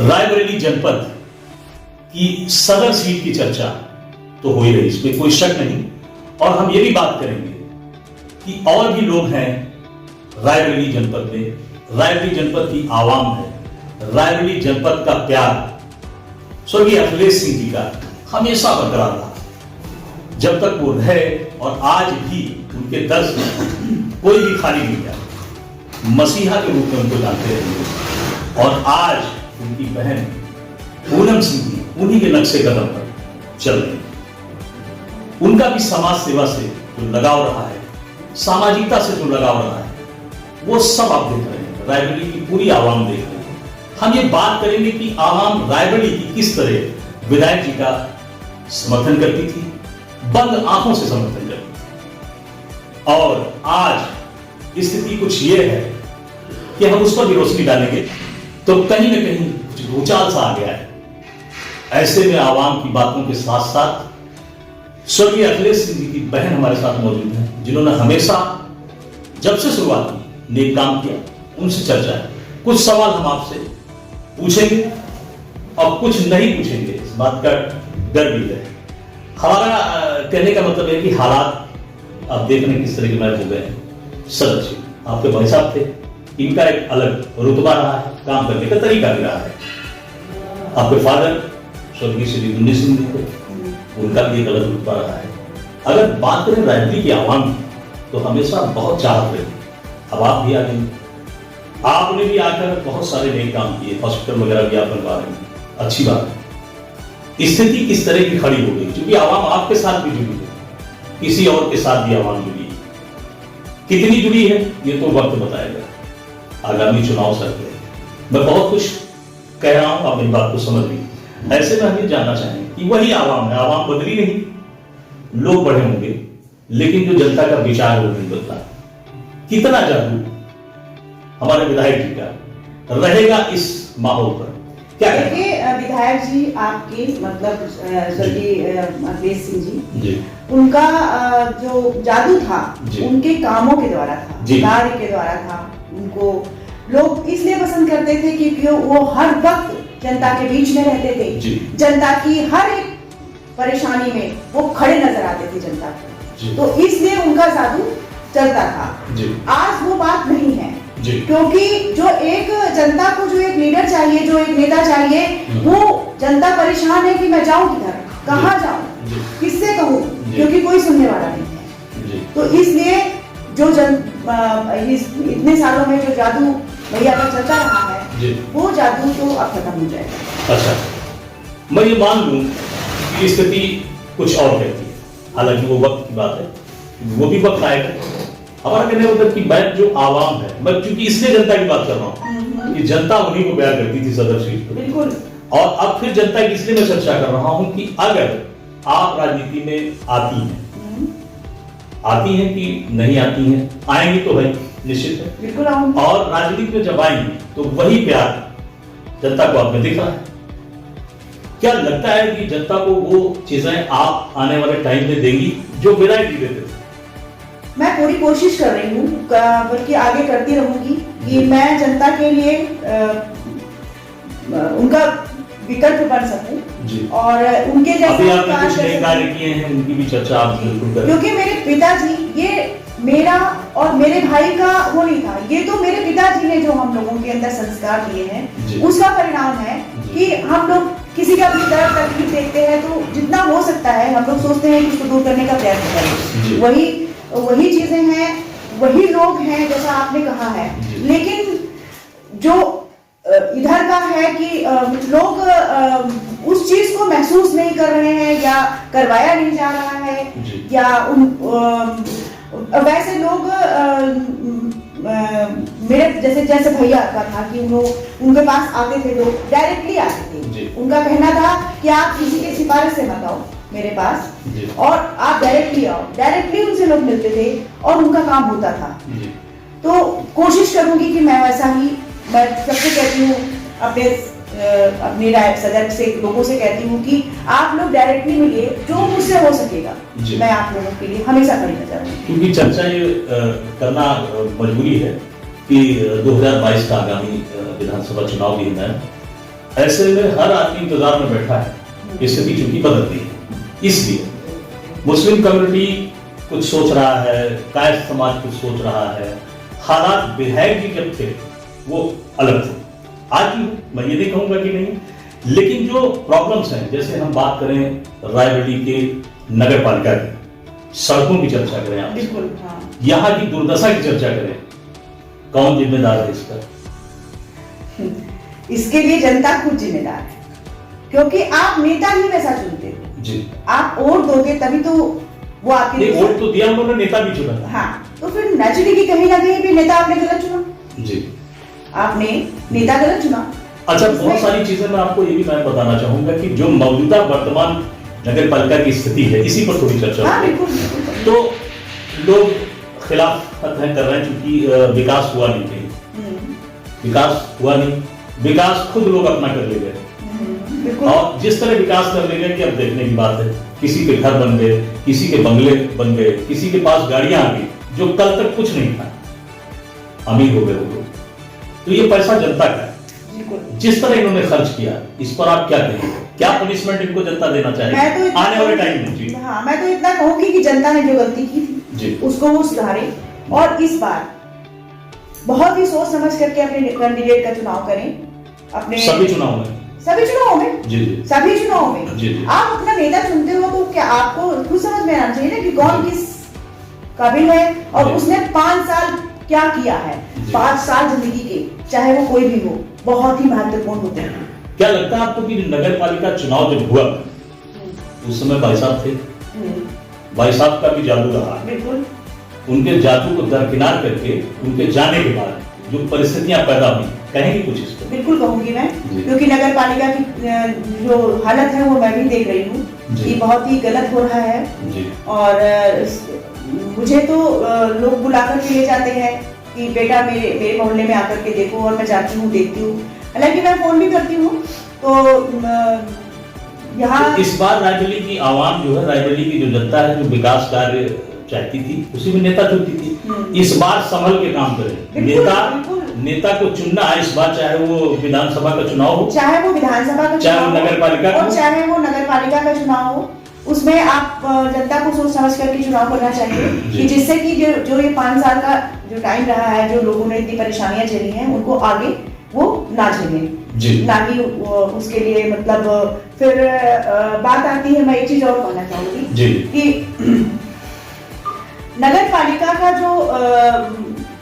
रायबरेली जनपद की सदर सीट की चर्चा तो हो ही रही, इसमें कोई शक नहीं। और हम ये भी बात करेंगे कि और भी लोग हैं रायबरेली जनपद में, रायबरेली जनपद की आवाम है, रायबरेली जनपद का प्यार स्वर्गीय अखिलेश सिंह जी का हमेशा बरकरार रहा जब तक वो रहे, और आज भी उनके दर्श में कोई भी खाली नहीं गया। मसीहा के रूप में उनको जानते रहेंगे। और आज उनकी बहन पूनम सिंह जी उन्हीं के नक्शे कदम पर चल रही। उनका भी समाज सेवा से जो लगाव रहा है, सामाजिकता से जो लगाव रहा है, वो सब आप देख रहे हैं। रायबरेली की पूरी आवाम देख रही है। हम ये बात करेंगे कि आवाम रायबरेली की किस तरह विधायक जी का समर्थन करती थी, बंद आंखों से समर्थन करती थी। और आज स्थिति कुछ ये है कि हम उस पर भी रोशनी डालेंगे तो कहीं ना कहीं कुछ भूचाल सा आ गया है। ऐसे में आवाम की बातों के साथ साथ स्वर्गीय अखिलेश सिंह जी की बहन हमारे साथ मौजूद हैं, जिन्होंने हमेशा जब से शुरुआत की नेक काम किया, उनसे चर्चा है। कुछ सवाल हम आपसे पूछेंगे और कुछ नहीं पूछेंगे, इस बात का डर भी है। हमारा कहने का मतलब है कि हालात आप देख रहे हैं किस तरह के मैच हो गए हैं। सच आपके भाई साहब थे, इनका एक अलग रुतबा रहा है, काम करने का तरीका भी रहा है। आपके फादर स्वर्गीय श्री गुन्नी सिंह जी थे, उनका भी एक अलग रुतबा रहा है। अगर बात करें रायबरेली की आवाम की, तो हमेशा बहुत चाहत रही। अब आप भी आ गए, आपने भी आकर बहुत सारे नए काम किए, हॉस्पिटल वगैरह भी आप बनवा रहे हैं, अच्छी बात है। स्थिति किस तरह की खड़ी हो गई, क्योंकि आवाम आपके साथ भी जुड़ी है, किसी और के साथ भी आवाम जुड़ी है। कितनी जुड़ी है ये तो वक्त बताएगा, आगामी चुनाव सर पे। मैं बहुत कुछ कह रहा हूं, आप मेरी बात को समझ ली। ऐसे में हम ये जानना चाहेंगे कि वही आवाम है, आवाम बदली नहीं, लोग बढ़े होंगे, लेकिन जो जनता का विचार वो नहीं बदला। कितना जादू हमारे विधायक जी का रहेगा इस माहौल पर, क्या देखिए विधायक जी आपके मतलब स्वर्गीय अखिलेश सिंह जी, उनका जो जादू था उनके कामों के द्वारा था, कार्य के द्वारा था। उनको लोग इसलिए पसंद करते थे क्योंकि वो हर वक्त जनता के बीच में रहते थे, जनता की हर एक परेशानी में वो खड़े नजर आते थे जनता को, तो इसलिए उनका जादू चलता था। आज वो बात नहीं है, क्योंकि जो एक जनता को जो एक लीडर चाहिए, जो एक नेता चाहिए, वो जनता परेशान है कि मैं जाऊं किधर, कहां जाऊं, किससे कहूं, क्योंकि कोई सुनने वाला नहीं है। तो इसलिए जो इतने सालों में जो जादू भैया का चलता रहा है, वो जादू तो अब खत्म हो जाएगा। अच्छा, मैं ये मान लूं कि स्थिति कुछ और कहती है, हालांकि वो वक्त की बात है, वो भी वक्त आएगा। हमारा कहने का मतलब कि मैं जो आवाम है, मैं क्योंकि इसलिए जनता की बात कर रहा हूँ कि जनता उन्हीं को प्यार करती थी सदर सीट पर, बिल्कुल। और अब फिर जनता की इसलिए मैं चर्चा कर रहा हूँ कि अगर आप राजनीति में आती हैं कि नहीं आती हैं, आएंगी तो भाई निश्चित है, बिल्कुल आऊंगी। और राजनीति में जब आएंगी तो वही प्यार जनता को आपने दिखा है। क्या लगता है कि जनता को वो चीजें आप आने वाले टाइम में देंगी जो विधायक जी देते थे? मैं पूरी कोशिश कर रही हूँ, बल्कि आगे करती रहूंगी कि मैं जनता के लिए उनका विकल्प बन सकूं और उनके जैसे कार्य किए हैं, उनकी भी चर्चा आप बिल्कुल करें। क्योंकि मेरे पिताजी, ये मेरा और मेरे भाई का वो नहीं था, ये तो मेरे पिताजी ने जो हम लोगों के अंदर संस्कार दिए हैं, उसका परिणाम है कि हम लोग किसी का भी दर्द तकलीफ देखते हैं तो जितना हो सकता है हम लोग सोचते हैं कि उसको दूर करने का प्रयास करें। वही चीजें हैं, वही लोग हैं जैसा आपने कहा है। लेकिन जो इधर का है कि लोग उस चीज को महसूस नहीं कर रहे हैं या करवाया नहीं जा रहा है, या वैसे लोग मेरे जैसे भैया का था कि उनके पास आते थे, लोग डायरेक्टली आते थे। उनका कहना था कि आप किसी के सिफारिश से मत आओ मेरे पास, और आप डायरेक्टली आओ। डायरेक्टली उनसे लोग मिलते थे और उनका काम होता था। तो कोशिश करूंगी कि मैं वैसा ही, मैं सबसे कहती हूँ, अपने सदर से लोगों से कहती हूँ कि आप लोग डायरेक्टली मिलिए, जो मुझसे हो सकेगा मैं आप लोगों के लिए हमेशा खड़ी नजर हूँ। क्योंकि चर्चा ये करना मजबूरी है कि 2022 का आगामी विधानसभा चुनाव भी है। ऐसे में हर आदमी इंतजार में बैठा है, स्थिति चूंकि बदलती है। इसलिए मुस्लिम कम्युनिटी कुछ सोच रहा है, कायस्थ समाज कुछ सोच रहा है। हालात विधायक जी जब थे वो अलग थे, आज भी मैं ये नहीं कहूंगा कि नहीं, लेकिन जो प्रॉब्लम्स हैं, जैसे हम बात करें रायबरेली के नगर पालिका की, सड़कों की चर्चा करें आप, बिल्कुल, हाँ। यहाँ की दुर्दशा की चर्चा करें, कौन जिम्मेदार है इसका? इसके लिए जनता खुद जिम्मेदार है, क्योंकि आप नेता ही वैसा चुनते हो जी। आप वोट दोगे तभी तो वो आपके वोट तो दिया, उन्होंने नेता भी चुना। हाँ, तो फिर नेचुरली कि कहीं ना कहीं भी नेता आपने गलत चुना जी, आपने नेता गलत चुना। अच्छा, बहुत सारी चीजें मैं आपको ये भी मैं बताना चाहूंगा कि जो मौजूदा वर्तमान नगर पालिका की स्थिति है, इसी पर थोड़ी चर्चा हाँ, होगी। बिल्कुल। तो लोग खिलाफ कर रहे हैं क्योंकि विकास हुआ नहीं कहीं, विकास हुआ नहीं, विकास खुद लोग अपना कर ले गए, और जिस तरह विकास कर ले गए कि अब देखने की बात है, किसी के घर बन गए, किसी के बंगले बन गए, किसी के पास गाड़ियां आ गई, जो कल तक कुछ नहीं था, अमीर हो गए वो लोग। तो ये पैसा जनता का है, जिस तरह इन्होंने खर्च किया, इस पर आप क्या कहेंगे? क्या पनिशमेंट इनको जनता देना चाहेगी आने वाले टाइम में? जी हाँ, मैं तो इतना कहूंगी कि जनता ने जो गलती की थी उसको वो सुधारे, और इस बार बहुत ही सोच समझ करके अपने कैंडिडेट का चुनाव करें। अपने सभी चुनाव में जी जी, सभी चुनाव में जी जी, आप अपना नेता चुनते हो तो क्या आपको खुद समझ में आना चाहिए ना कि कौन किस काबिल है, और उसने 5 साल क्या किया है। 5 साल जिंदगी के, चाहे वो कोई भी हो, बहुत ही महत्वपूर्ण होते हैं। क्या लगता है आपको कि नगर पालिका चुनाव जब हुआ उस समय भाई साहब थे, भाई साहब का भी जादू रहा, बिल्कुल, उनके जादू को दरकिनार करके उनके जाने के बाद जो परिस्थितियां पैदा हुई, कहेंगे कुछ इस पर? बिल्कुल कहूंगी मैं, क्योंकि नगर पालिका की जो हालत है वो मैं भी देख रही हूँ कि बहुत ही गलत हो रहा है जी। और मुझे तो लोग बुलाकर के ले जाते हैं कि बेटा मेरे मोहल्ले में आकर के देखो, और मैं जाती हूँ, देखती हूँ, हालांकि मैं फोन भी करती हूँ। तो यहाँ तो इस बार रायबरेली की आवाम जो है, रायबरेली की जो जनता है, जो विकास कार्य चाहती थी, उसी में नेता चुनती थी। इस बार संभल के काम करें, नेता को चुनना है इस बार, चाहे वो विधानसभा का चुनाव हो, चाहे वो विधानसभा का, चाहे वो नगर पालिका और चाहे वो नगर पालिका का चुनाव हो, उसमें आप जनता को सोच समझ करके चुनाव करना चाहिए कि जिससे कि जो ये 5 साल का जो टाइम रहा है, जो लोगों ने इतनी परेशानियां झेली हैं, उनको आगे वो ना झेलें, ना ही उसके लिए मतलब फिर बात आती है। मैं एक चीज और कहना चाहूंगी कि नगर पालिका का जो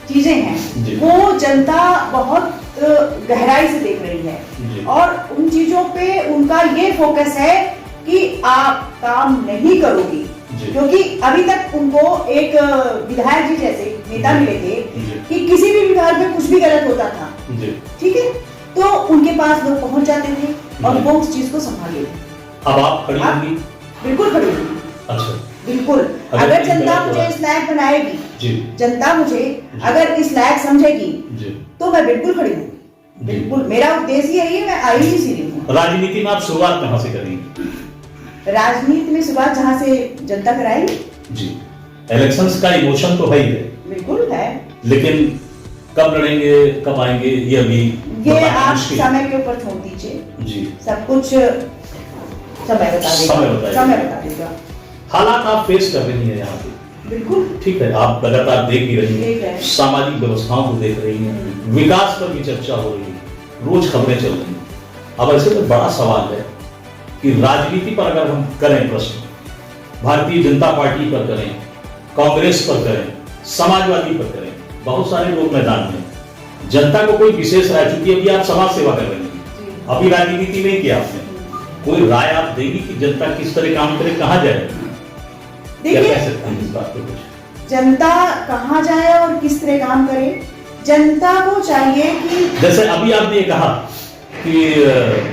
चीजें हैं वो जनता बहुत गहराई से देख रही है, और उन चीजों पे उनका ये फोकस है कि आप काम नहीं करोगी, क्योंकि अभी तक उनको एक विधायक जी जैसे नेता मिले थे कि किसी भी विभाग में कुछ भी गलत होता था, ठीक है, तो उनके पास लोग पहुंच जाते थे और वो उस चीज को संभाल लेते। अब आप खड़ी होंगी? बिल्कुल खड़ी होंगी। अच्छा, बिल्कुल, अगर जनता मुझे इस लायक बनाएगी, जनता मुझे अगर इस लायक समझेगी, तो मैं बिल्कुल खड़ी हूँ। बिल्कुल, मेरा उद्देश्य यही है, मैं आई ही सीधी हूँ। राजनीति में आप शुरुआत कहाँ से करेंगे? राजनीति में शुरुआत जहाँ से जनता कराएगी जी। इलेक्शंस का इमोशन तो है ही है, बिल्कुल है, लेकिन कब लड़ेंगे, कब आएंगे, ये अभी ये आप समय के ऊपर छोड़ दीजिए जी। सब कुछ समय बता देगा। हालात आप फेस कर रही हैं यहाँ पे, बिल्कुल ठीक है, आप लगातार देख ही रही हैं, सामाजिक व्यवस्थाओं को देख रही हैं, विकास पर भी चर्चा हो रही है, रोज खबरें चल रही हैं। अब ऐसे तो बड़ा सवाल है कि राजनीति पर अगर हम करें प्रश्न, भारतीय जनता पार्टी पर करें, कांग्रेस पर करें, समाजवादी पर करें, बहुत सारे लोग मैदान में, जनता को कोई विशेष राय, चूंकि अभी आप समाज सेवा कर रही हैं, अभी राजनीति नहीं किया आपने, कोई राय आप देगी कि जनता किस तरह काम करे, कहाँ जाए? देखिए, जनता कहाँ जाए और किस तरह काम करे, जनता को चाहिए कि जैसे अभी आपने कहा कि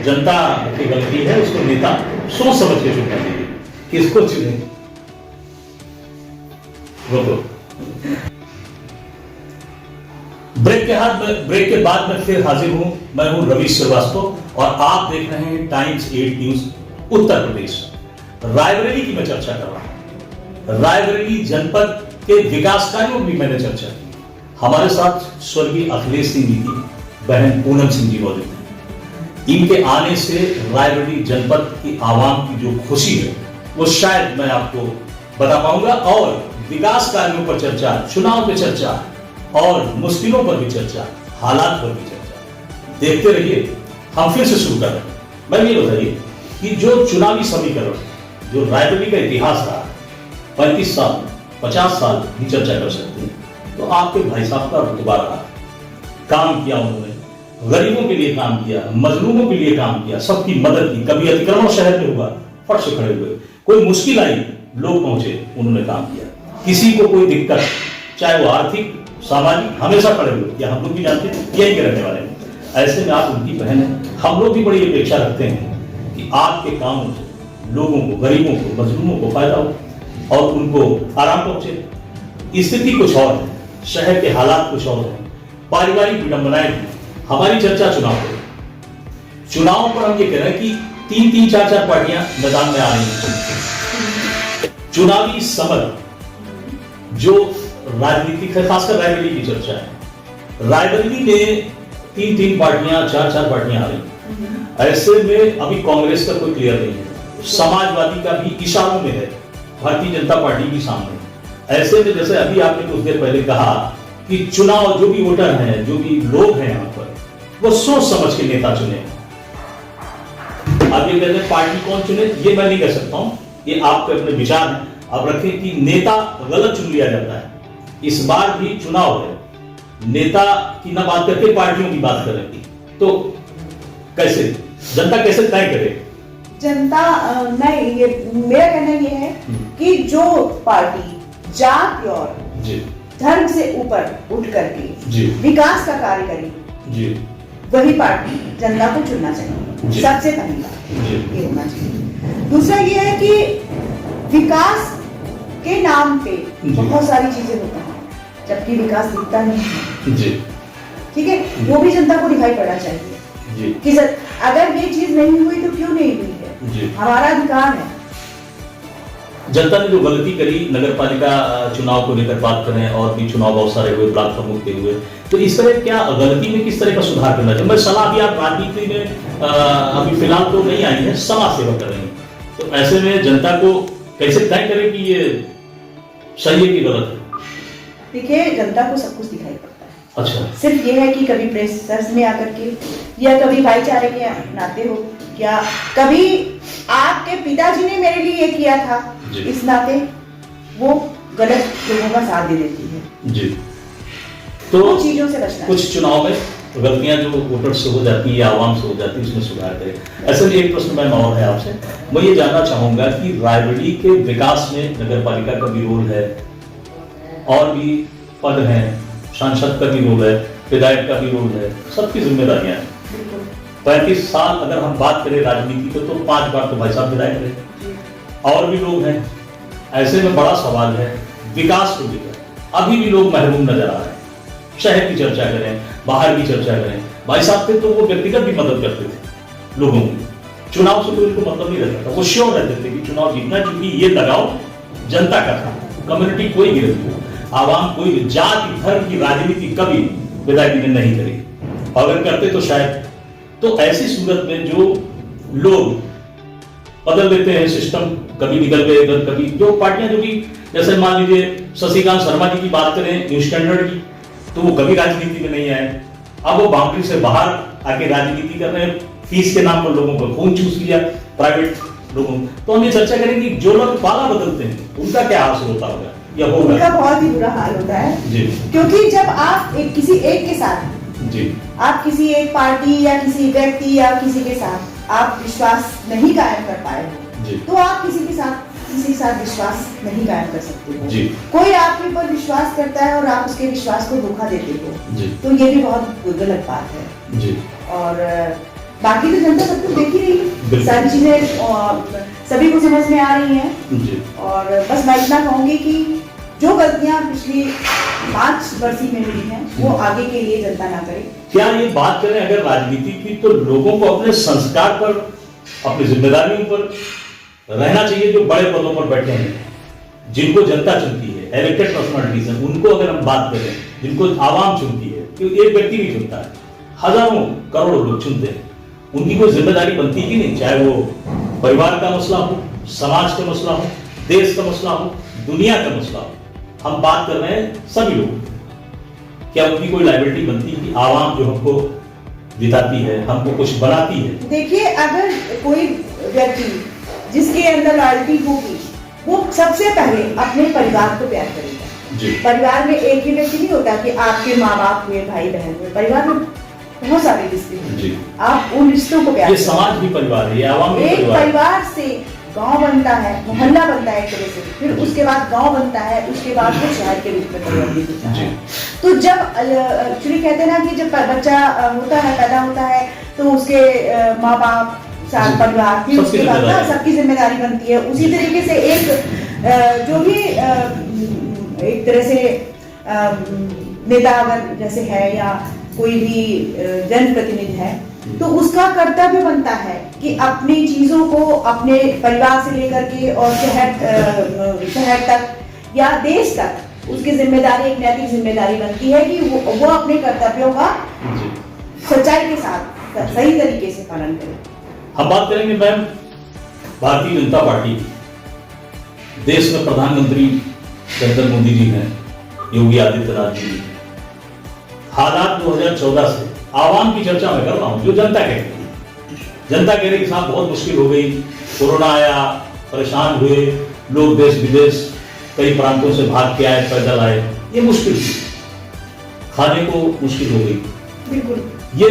जनता की गलती है, उसको नेता सोच समझ के चुनना चाहिए, किसको चुने? ब्रेक के बाद मैं फिर हाजिर हूं। मैं हूं रवि श्रीवास्तव और आप देख रहे हैं टाइम्स 8 न्यूज उत्तर प्रदेश। रायबरेली की मैं चर्चा कर रहा हूं, रायबरेली जनपद के विकास कार्यों की मैंने चर्चा की। हमारे साथ स्वर्गीय अखिलेश सिंह जी की बहन पूनम सिंह जी मौजूद हैं। इनके आने से रायबरेली जनपद की आवाम की जो खुशी है वो शायद मैं आपको बता पाऊंगा। और विकास कार्यों पर चर्चा, चुनाव पे चर्चा और मुश्किलों पर भी चर्चा, हालात पर भी चर्चा, देखते रहिए। हम फिर से शुरू कर रहे हैं। मैं ये बताइए कि जो चुनावी समीकरण, जो रायबरेली का इतिहास रहा 35 साल 50 साल की चर्चा कर सकते हैं, तो आपके भाई साहब का रुतबा रहा, काम किया उन्होंने, गरीबों के लिए काम किया, मजलूमों के लिए काम किया, सबकी मदद की। कभी अतिक्रमण शहर में हुआ, फट से खड़े हुए, कोई मुश्किल आई लोग पहुंचे, उन्होंने काम किया। किसी को कोई दिक्कत, चाहे वो आर्थिक सामाजिक, हमेशा खड़े हुए। या हम लोग भी जानते हैं यही के रहने वाले हैं। ऐसे में आप उनकी बहन है, हम लोग भी बड़ी अपेक्षा रखते हैं कि आपके कामों से लोगों को, गरीबों को, मजलूमों को फायदा हो और उनको आराम पहुंचे। स्थिति कुछ और है, शहर के हालात कुछ और है, पारिवारिक विडंबनाएं भी। हमारी चर्चा चुनाव पर, चुनाव पर हम ये कह रहे हैं कि 3-3 4-4 पार्टियां मैदान में आ रही हैं। चुनावी समर जो राजनीतिक है, खासकर रायबरेली की चर्चा है। रायबरेली में 3-3 पार्टियां, 4-4 पार्टियां आ रही। ऐसे में अभी कांग्रेस का कोई क्लियर नहीं है, समाजवादी का भी इशारों में है, भारतीय जनता पार्टी भी सामने। ऐसे में जैसे अभी आपने कुछ देर पहले कहा कि चुनाव, जो भी वोटर हैं, जो भी लोग हैं यहाँ पर, वो सोच समझ के नेता चुने। आप ये कहते हैं पार्टी कौन चुने, ये मैं नहीं कह सकता हूं, ये आपके अपने विचार हैं। आप रखें कि नेता गलत चुन लिया जाता है। इस बार भी चुनाव है, नेता की ना बात करके पार्टियों की बात करेंगे, तो कैसे जनता कैसे तय करे? जनता नहीं, ये मेरा कहना ये है कि जो पार्टी जात और धर्म से ऊपर उठ करके विकास का कार्य करेगी, वही पार्टी जनता को चुनना चाहिए। सबसे पहली बात ये होना चाहिए। दूसरा ये है कि विकास के नाम पे बहुत सारी चीजें होती हैं, जबकि विकास दिखता नहीं है। ठीक है, वो भी जनता को दिखाई पड़ना चाहिए कि अगर ये चीज नहीं हुई तो क्यों नहीं हुई है, हमारा अधिकार है। जनता ने जो गलती करी, नगर पालिका चुनाव को लेकर बात करें और भी चुनाव बहुत सारे हुए, ब्लॉक प्रमुख के हुए, तो इस तरह क्या गलती में किस तरह का सुधार करना चाहिए? मैं सलाह भी, आप राजनीति में अभी फिलहाल तो नहीं आई है, समाज सेवा कर रही है, तो ऐसे में जनता को कैसे तय करें कि ये सही है कि गलत है? देखिए, जनता को सब कुछ दिखाई पड़ता है। अच्छा, सिर्फ ये है कि कभी प्रेस में आकर के, या कभी भाईचारे के नाते हो, या कभी आपके पिताजी ने मेरे लिए ये किया था, इस नाते वो गलत लोगों का साथ दे देती है जी। तो चीजों से बचना, कुछ चुनाव में गलतियां जो वोटर से हो जाती है या आवाम से हो जाती है, उसमें सुधार करें। ऐसे में एक प्रश्न मैं और है आपसे, मैं ये जानना चाहूंगा कि रायबरेली के विकास में नगर पालिका का भी रोल है, और भी पद हैं, सांसद का भी रोल है, विधायक का भी रोल है, सबकी जिम्मेदारियां हैं। 35 साल अगर हम बात करें राजनीति को, तो 5 बार तो भाई साहब विधायक रहे, और भी लोग हैं। ऐसे में बड़ा सवाल है विकास को लेकर, अभी भी लोग महरूम नजर आ रहे हैं। शहर की चर्चा करें, बाहर की चर्चा करें, भाई साहब थे तो वो व्यक्तिगत भी मदद करते थे लोगों की, चुनाव से कोई उनको मतलब नहीं रहता था, वो श्योर रहते थे कि चुनाव जीतना, क्योंकि ये लगाव जनता का था। कम्युनिटी कोई भी रहती हो, आवाम कोई भी, जाति धर्म की राजनीति कभी विधायक ने नहीं करी, अगर करते तो शायद। तो ऐसी सूरत में जो लोग बदल देते हैं सिस्टम, कभी निकल गए इधर, कभी जो पार्टियां, जो भी जैसे मान लीजिए शशिकांत शर्मा जी की बात करें, न्यू स्टैंडर्ड की, तो वो कभी राजनीति में नहीं आए, अब वो बाउंड्री से बाहर आके राजनीति कर रहे हैं, फीस के नाम पर लोगों को खून चूस लिया, प्राइवेट लोगों। तो हम ये चर्चा करेंगे जो लोग पाला बदलते हैं उनका क्या हाल होता होगा या होगा? उनका बहुत ही बुरा हाल होता है जी। क्योंकि जब आप किसी एक के साथ जी, आप किसी एक पार्टी या किसी व्यक्ति या किसी के साथ आप विश्वास नहीं कायम कर पाए हो, तो आप किसी के साथ विश्वास नहीं कायम कर सकते हो जी। कोई आपके ऊपर विश्वास करता है और आप उसके विश्वास को धोखा देते हो जी, तो ये भी बहुत गलत बात है जी। और बाकी तो जनता सब कुछ देख ही रही है, सारी चीजें सभी को समझ में आ रही हैं। और बस मैं इतना कहूंगी कि जो गलतियां पिछली 5 वर्षी में हुई हैं, वो आगे के लिए जनता ना करे। क्या ये बात करें अगर राजनीति की, तो लोगों को अपने संस्कार पर, अपनी जिम्मेदारियों पर रहना चाहिए। जो बड़े पदों पर बैठे हैं, जिनको जनता चुनती है, इलेक्टेड पर्सनालिटीज हैं, उनको अगर हम बात करें, जिनको आवाम चुनती है, क्योंकि एक व्यक्ति नहीं चुनता है, हजारों करोड़ों लोग चुनते हैं, उनकी कोई जिम्मेदारी बनती कि नहीं, चाहे वो परिवार का मसला हो, समाज का मसला हो, देश का मसला हो, दुनिया का मसला हो, हम बात कर रहे हैं सभी लोग, क्या उनकी कोई लायबिलिटी बनती है कि आवाम जो हमको जिताती है, हमको कुछ बनाती है? देखिए, अगर कोई व्यक्ति जिसके अंदर लॉयल्टी होगी, वो सबसे पहले अपने परिवार को प्यार करेगा। परिवार में एक ही व्यक्ति नहीं होता कि आपके माँ बाप हुए, भाई बहन हुए, परिवार में बहुत सारे रिश्ते हैं, आप उन रिश्तों को प्यार ये समाज भी परिवार है, ये आवाम भी एक परिवार से गांव बनता है, मोहल्ला बनता है एक तरह से, फिर उसके बाद गांव बनता है, उसके बाद वो शहर के रूप में परिवर्तित होता है। तो जब एक्चुअली कहते हैं ना कि जब बच्चा होता है, पैदा होता है, तो उसके माँ बाप, साथ परिवार, फिर उसके बाद ना सबकी जिम्मेदारी बनती है। उसी तरीके से एक जो भी एक तरह से नेता अगर जैसे है या कोई भी जनप्रतिनिधि है, तो उसका कर्तव्य बनता है कि अपनी चीजों को अपने परिवार से लेकर के और शहर तक या देश तक उसकी जिम्मेदारी, एक नैतिक जिम्मेदारी बनती है कि वो अपने कर्तव्यों का सच्चाई के साथ सही तरीके से पालन करे। हम बात करेंगे मैम भारतीय जनता पार्टी, देश में प्रधानमंत्री नरेंद्र मोदी जी हैं, योगी आदित्यनाथ जी। हालात 2014 से आवाम की चर्चा मैं कर रहा हूं, जो जनता कह रही है, जनता कह रही कि साहब बहुत मुश्किल हो गई, कोरोना आया, परेशान हुए लोग, देश विदेश कई प्रांतों से भाग के आए, पैदल आए, ये मुश्किल थी, खाने को मुश्किल हो गई। बिल्कुल, ये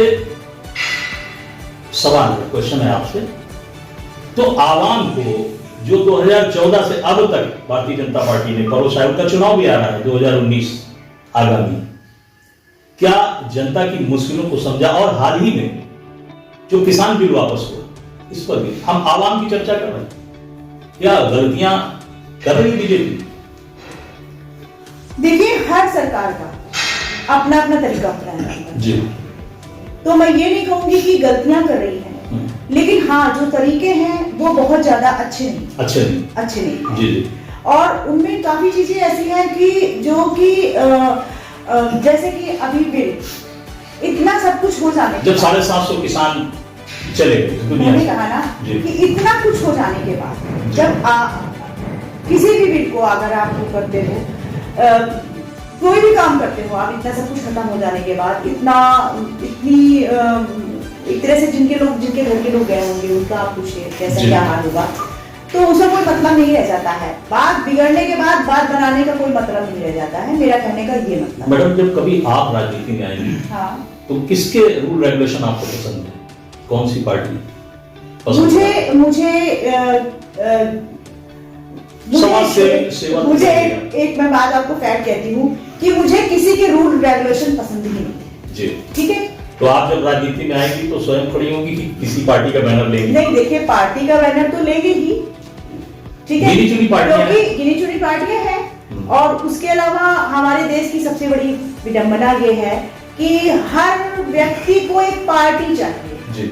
सवाल है, क्वेश्चन है आपसे। तो आवाम को जो 2014 से अब तक भारतीय जनता पार्टी ने परोसा है, उनका चुनाव भी आ रहा है 2019 आगामी, क्या जनता की मुश्किलों को समझा? और हाल ही में जो किसान बिल वापस हुआ, इस पर भी हम आवाम की चर्चा कर रहे हैं, क्या गलतियां कर रही बीजेपी? देखिए, हर सरकार का अपना अपना तरीका अपनाना है जी, तो मैं ये नहीं कहूंगी कि गलतियां कर रही हैं, लेकिन हाँ, जो तरीके हैं वो बहुत ज्यादा अच्छे नहीं। जी। और उनमें काफी चीजें ऐसी हैं कि जो कि जैसे कि अभी बिल इतना सब कुछ हो जाने जब 750 किसान चले गए, मैंने कहा ना कि इतना कुछ हो जाने के बाद जब किसी भी बिल को अगर आप वो करते हो, कोई भी काम करते हो आप, इतना सब कुछ खत्म हो जाने के बाद इतनी एक तरह से जिनके घर के लोग गए होंगे उनका आप पूछिए कैसा क्या हाल होगा, तो उसका कोई मतलब नहीं रह जाता है। बात बिगड़ने के बाद बात बनाने का कोई मतलब नहीं रह जाता है, मेरा कहने का ये मतलब। मैडम, जब कभी आप राजनीति में आएंगी, हाँ, तो किसके रूल रेगुलेशन आपको पसंद है? कौन सी पार्टी पसंद है? मुझे एक मैं बात आपको फैक्ट कहती हूँ कि मुझे किसी के रूल रेगुलेशन पसंद ही नहीं जी, ठीक है। तो आप जब राजनीति में आएगी तो स्वयं खड़ी होंगी कि किसी पार्टी का बैनर लेंगी? नहीं, देखिए, पार्टी का बैनर तो लेंगे ही, ठीक है, गिनी चुनी पार्टियां हैं। और उसके अलावा हमारे देश की सबसे बड़ी विडंबना ये है कि हर व्यक्ति को एक पार्टी चाहिए जी,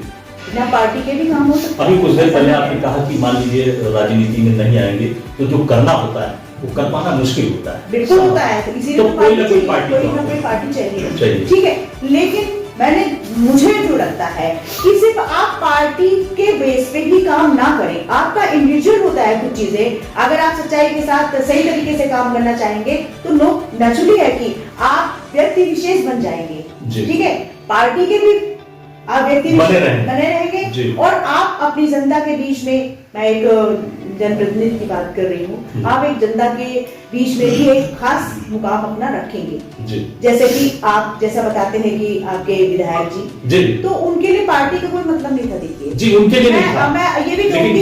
बिना पार्टी के भी काम हो सकता है। अभी कुछ देर पहले आपने कहा कि मान लीजिए राजनीति में नहीं आएंगे तो जो करना होता है वो कर पाना मुश्किल होता है। बिल्कुल होता है, तो इसीलिए तो कोई ना कोई पार्टी चाहिए, ठीक है। लेकिन मुझे जो लगता है कि सिर्फ आप पार्टी के बेस पे ही काम ना करें, आपका इंडिविजुअल होता है कुछ चीजें। अगर आप सच्चाई के साथ सही तरीके से काम करना चाहेंगे तो नेचुरली है कि आप व्यक्ति विशेष बन जाएंगे, ठीक है। पार्टी के भी आप व्यक्ति बने रहेंगे और आप अपनी जनता के बीच में, मैं एक जनप्रतिनिधि की बात कर रही हूँ, आप एक जनता के बीच में भी एक खास मुकाम अपना रखेंगे। जैसे कि आप जैसा बताते हैं कि आपके विधायक जी, तो उनके लिए पार्टी का कोई मतलब नहीं था। देखिए जी, उनके लिए नहीं था। मैं ये भी कहूँगी,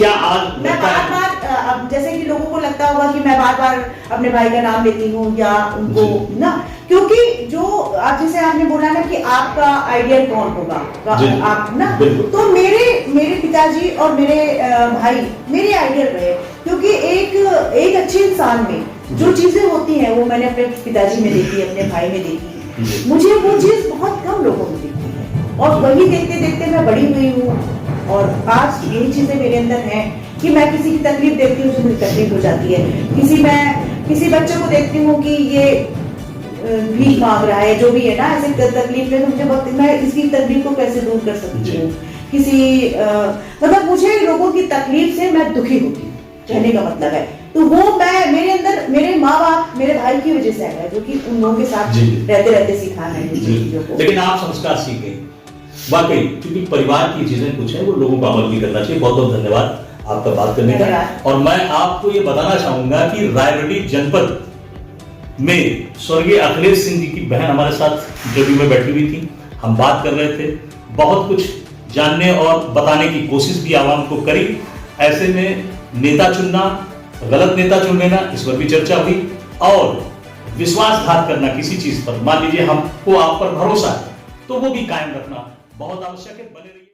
मैं बार जैसे कि लोगों को लगता होगा कि मैं बार अपने भाई का नाम लेती हूँ या उनको ना, क्योंकि जो आप जैसे आपने बोला ना कि आपका आइडियल कौन होगा, आप ना, तो मेरे पिताजी और मेरे भाई मेरे आइडियल रहे, क्योंकि एक अच्छे इंसान में जो चीजें होती हैं वो मैंने अपने पिताजी में देखी, अपने भाई में देखी, मुझे वो चीज बहुत कम लोगों में दिखती है और वही देखते देखते मैं बड़ी हुई हूँ। और आज यही चीजें मेरे अंदर हैं कि मैं किसी की तकलीफ देखती हूँ तो मुझे तकलीफ हो जाती है, किसी बच्चे को देखती हूँ कि ये भीख मांग रहा है, जो भी है ना, ऐसे तकलीफ में तो मुझे बहुत, मैं इसकी तकलीफ को कैसे दूर कर सकती हूँ, किसी मतलब मुझे लोगों की तकलीफ से मैं दुखी होती हूँ, कहने का मतलब है। तो वो मैं मेरे अंदर मेरे माँ बाप मेरे भाई की वजह से आया, जो कि उन लोगों के साथ रहते रहते सीखा है चीजों को। लेकिन आप संस्कार सीखे वाकई, क्योंकि परिवार की चीजें कुछ है वो लोगों को अमल भी करना चाहिए। बहुत बहुत धन्यवाद आपका बात करने का। और मैं आपको ये बताना चाहूंगा कि रायबरेली जनपद में स्वर्गीय अखिलेश सिंह जी की बहन हमारे साथ जदयू में बैठी हुई थी, हम बात कर रहे थे, बहुत कुछ जानने और बताने की कोशिश भी आवाम को करी। ऐसे में नेता चुनना, गलत नेता चुन लेना, इस पर भी चर्चा हुई। और विश्वासघात करना किसी चीज पर, मान लीजिए हमको आप पर भरोसा है, तो वो भी कायम रखना बहुत आवश्यक है। बने रहिए।